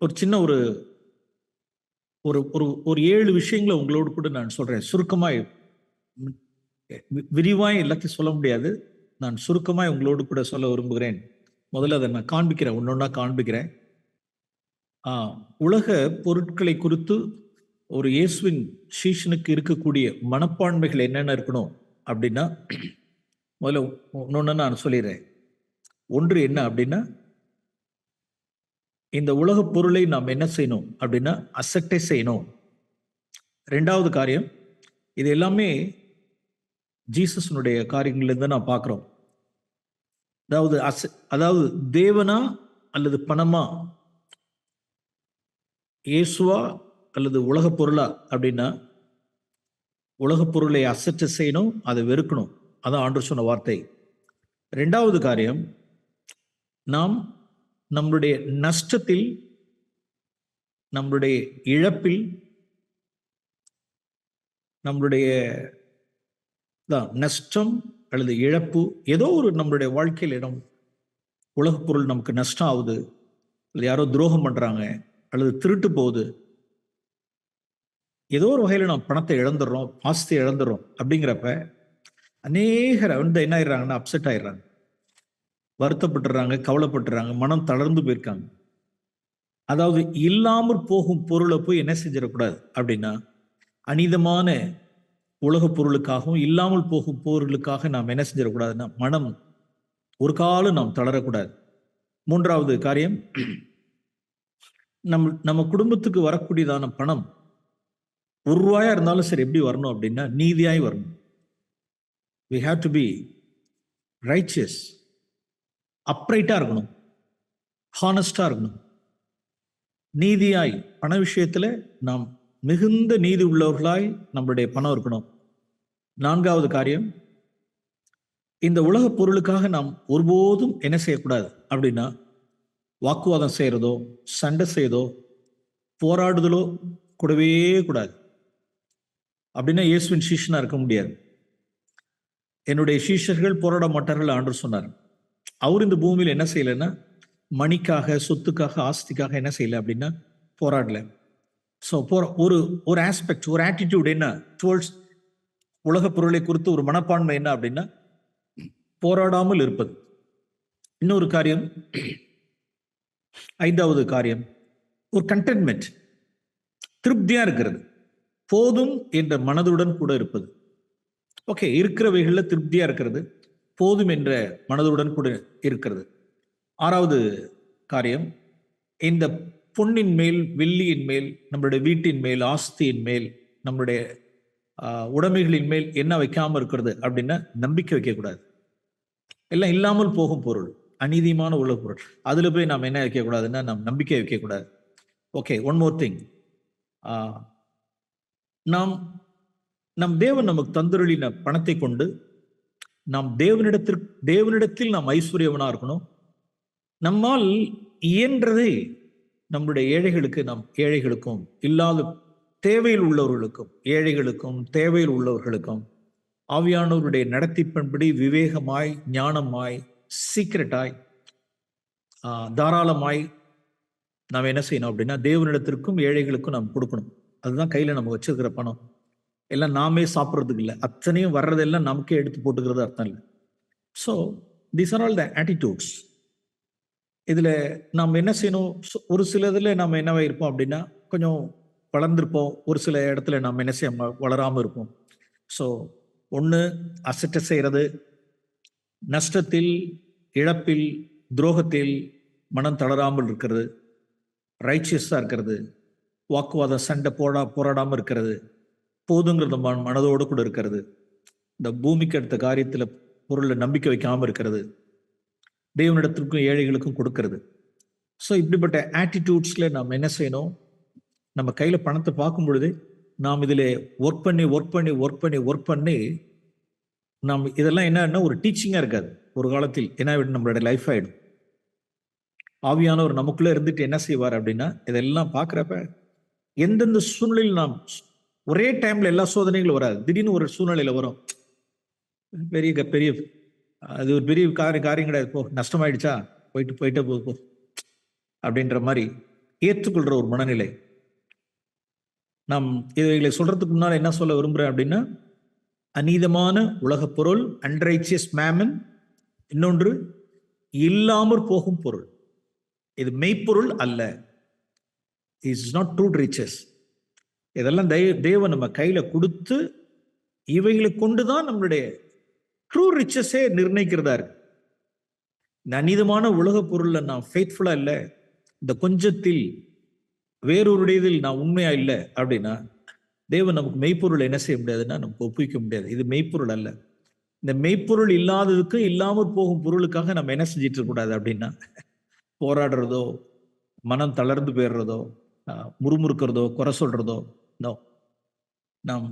ஒரு சின்ன ஒரு ஒரு ஒரு ஒரு 7 விஷயங்களை உங்களோடு கூட நான் சொல்றேன். சுருக்கமாய் விரிவாய் எல்லாத்தையும் சொல்ல முடியாது. நான் சுருக்கமாய் உங்களோடு கூட சொல்ல விரும்புகிறேன். முதல்ல அதை நான் காண்பிக்கிறேன். ஒன்னொன்னா காண்பிக்கிறேன். உலக பொருட்களை குறித்து ஒரு இயேசுவின் சீஷனுக்கு இருக்கக்கூடிய மனப்பான்மைகள் என்னென்ன இருக்கணும் அப்படின்னா, முதல்ல ஒன்னொன்னு நான் சொல்லிடுறேன். ஒன்று என்ன அப்படின்னா, இந்த உலக பொருளை நாம் என்ன செய்யணும் அப்படின்னா அசட்டை செய்யணும். ரெண்டாவது காரியம், இது எல்லாமே ஜீசஸனுடைய காரியங்கள்ல இருந்து நான் பார்க்கிறோம். அதாவது தேவனா அல்லது பணமா, இயேசுவா அல்லது உலக பொருளா அப்படின்னா, உலக பொருளை அசட்டை செய்யணும், அதை வெறுக்கணும். அதான் ஆண்டவர் சொன்ன வார்த்தை. ரெண்டாவது காரியம், நாம் நம்முடைய நஷ்டத்தில், நம்முடைய இழப்பில், நம்முடைய நஷ்டம் அல்லது இழப்பு, ஏதோ ஒரு நம்மளுடைய வாழ்க்கையில் இடம் உலக பொருள் நமக்கு நஷ்டம் ஆகுது, அல்லது யாரோ துரோகம் பண்றாங்க, அல்லது திருட்டு போகுது, ஏதோ ஒரு வகையில் நம்ம பணத்தை இழந்துடுறோம், ஆஸ்தியை இழந்துடுறோம். அப்படிங்கிறப்ப அநேகர் என்ன ஆயிடுறாங்கன்னா அப்செட் ஆயிடுறாங்க, வருத்தப்பட்டுறாங்க, கவலைப்பட்டுறாங்க, மனம் தளர்ந்து போயிருக்காங்க. அதாவது இல்லாமற் போகும் பொருளை போய் என்ன செஞ்சிடக்கூடாது அப்படின்னா, அநீதமான உலக பொருளுக்காகவும் இல்லாமல் போகும் பொருளுக்காக நாம் என்ன செஞ்சிடக்கூடாதுன்னா, மனம் ஒரு காலம் நாம் தளரக்கூடாது. மூன்றாவது காரியம், நம்ம குடும்பத்துக்கு வரக்கூடியதான பணம் ₹1 இருந்தாலும் சரி, எப்படி வரணும் அப்படின்னா நீதியாய் வரணும். we have to be righteous, அப்ரைட்டா இருக்கணும், ஹானஸ்டா இருக்கணும், நீதியாய். பண விஷயத்துல நாம் மிகுந்த நீதி உள்ளவர்களாய் நம்மளுடைய பணம் இருக்கணும். நான்காவது காரியம், இந்த உலக பொருளுக்காக நாம் ஒருபோதும் என்ன செய்யக்கூடாது அப்படின்னா, வாக்குவாதம் செய்யறதோ, சண்டை செய்யறதோ, போராடுதலோ கூடவே கூடாது. அப்படின்னா இயேசுவின் சீஷனா இருக்க முடியாது. என்னுடைய சீஷர்கள் போராட மாட்டார்கள் ஆண்டவர் சொன்னார். அவர் இந்த பூமியில் என்ன செய்யலைன்னா, மணிக்காக, சொத்துக்காக, ஆஸ்திக்காக என்ன செய்யல அப்படின்னா போராடல. ஸோ ஒரு ஆஸ்பெக்ட், ஒரு ஆட்டிடியூட் என்ன டுவர்ட்ஸ் உலக பொருளை குறித்து ஒரு மனப்பான்மை என்ன அப்படின்னா போராடாமல் இருப்பது. இன்னொரு காரியம், ஐந்தாவது காரியம், ஒரு கண்டென்ட்மெண்ட், திருப்தியா இருக்கிறது, போதும் என்ற மனதுடன் கூட இருப்பது. ஓகே, இருக்கிறவைகள்ல திருப்தியா இருக்கிறது, போதும் என்ற மனதுடன் கூட இருக்கிறது. ஆறாவது காரியம், இந்த பொன்னின் மேல், வெள்ளியின் மேல், நம்மளுடைய வீட்டின் மேல், ஆஸ்தியின் மேல், நம்மளுடைய உடைமைகளின் மேல் என்ன வைக்காம இருக்கிறது அப்படின்னா நம்பிக்கை வைக்கக்கூடாது. எல்லாம் இல்லாமல் போகும் பொருள், அநீதிமான உள்ள பொருள், அதுல போய் நாம் என்ன வைக்கக்கூடாதுன்னா நாம் நம்பிக்கை வைக்கக்கூடாது. ஓகே, ஒன் மோர் திங், நம் தேவன் நமக்கு தந்துருளின பணத்தை கொண்டு நாம் தேவனிடத்தில் நாம் ஐஸ்வர்யவனா இருக்கணும். நம்மால் இயன்றதை நம்முடைய ஏழைகளுக்கும் இல்லாத தேவையில் உள்ளவர்களுக்கும், ஏழைகளுக்கும் தேவையில் உள்ளவர்களுக்கும் ஆவியானவருடைய நடத்திப்பன்படி விவேகமாய், ஞானமாய், சீக்கிரட்டாய், தாராளமாய் நாம் என்ன செய்யணும் அப்படின்னா தேவனிடத்திற்கும் ஏழைகளுக்கும் நாம் கொடுக்கணும். அதுதான் கையில நம்ம வச்சிருக்கிற பணம். எல்லாம் நாமே சாப்பிட்றதுக்கு இல்லை, அத்தனையும் வர்றதெல்லாம் நமக்கே எடுத்து போட்டுக்கிறது அர்த்தம் இல்லை. So these are all the attitudes. இதுல நாம் என்ன செய்யணும், ஒரு சில இதுல நம்ம என்னவா இருப்போம் அப்படின்னா கொஞ்சம் வளர்ந்துருப்போம், ஒரு சில இடத்துல நாம் என்ன செய்ய வளராம இருப்போம். ஸோ ஒன்று, அசட்டை செய்யறது, நஷ்டத்தில், இழப்பில், துரோகத்தில் மனம் தளராமல் இருக்கிறது, ரைச்சியஸா இருக்கிறது, வாக்குவாதம், சண்டை போராடாமல் இருக்கிறது, போதுங்கிறது மனதோடு கூட இருக்கிறது, இந்த பூமிக்கு அடுத்த காரியத்துல பொருளை நம்பிக்கை வைக்காம இருக்கிறது, தேவனிடத்திற்கும் ஏழைகளுக்கும் கொடுக்கிறது. ஸோ இப்படிப்பட்ட ஆட்டிடியூட்ஸ்ல நாம் என்ன செய்யணும், நம்ம கையில பணத்தை பார்க்கும் பொழுது நாம் இதில் ஒர்க் பண்ணி நாம் இதெல்லாம் என்னன்னா ஒரு டீச்சிங்கா இருக்காது. ஒரு காலத்தில் என்ன நம்மளோட லைஃப் ஆயிடும். ஆவியானவர் நமக்குள்ள இருந்துட்டு என்ன செய்வார் அப்படின்னா, இதெல்லாம் பார்க்குறப்ப எந்தெந்த சூழ்நிலையில் நாம் ஒரே டைம்ல எல்லா சோதனைகளும் வராது, திடீர்னு ஒரு சூழ்நிலையில வரும். பெரிய அது ஒரு பெரிய காரியம் கிடையாது, போ நஷ்டமாயிடுச்சா, போயிட்டே போ அப்படின்ற மாதிரி ஏற்றுக்கொள்ற ஒரு மனநிலை. நாம் இவைகளை சொல்றதுக்கு முன்னால் என்ன சொல்ல விரும்புறேன் அப்படின்னா, அநீதமான உலகப் பொருள், அன்ரைச்சியஸ் மேமன், இன்னொன்று இல்லாமற் போகும் பொருள். இது மெய்ப்பொருள் அல்ல. Is not true riches. இதெல்லாம் தேவன் நம்ம கையில கொடுத்து இவைகளை கொண்டுதான் நம்மளுடைய ட்ரூ ரிச்சஸே நிர்ணயிக்கிறதா இருக்கு. இந்த அநீதமான உலக பொருள்ல நான் ஃபெய்த்ஃபுல்லா இல்லை, இந்த கொஞ்சத்தில் வேறொருடையதில் நான் உண்மையா இல்லை அப்படின்னா தேவன் நமக்கு மெய்ப்பொருள் என்ன செய்ய முடியாதுன்னா நமக்கு ஒப்புவிக்க முடியாது. இது மெய்ப்பொருள் அல்ல. இந்த மெய்ப்பொருள் இல்லாததுக்கு, இல்லாமற் போகும் பொருளுக்காக நம்ம என்ன செஞ்சிட்டு இருக்க கூடாது அப்படின்னா போராடுறதோ, மனம் தளர்ந்து போயிடுறதோ, முறுமுறுக்கிறதோ, குறை சொல்றதோ, நோ. நாம்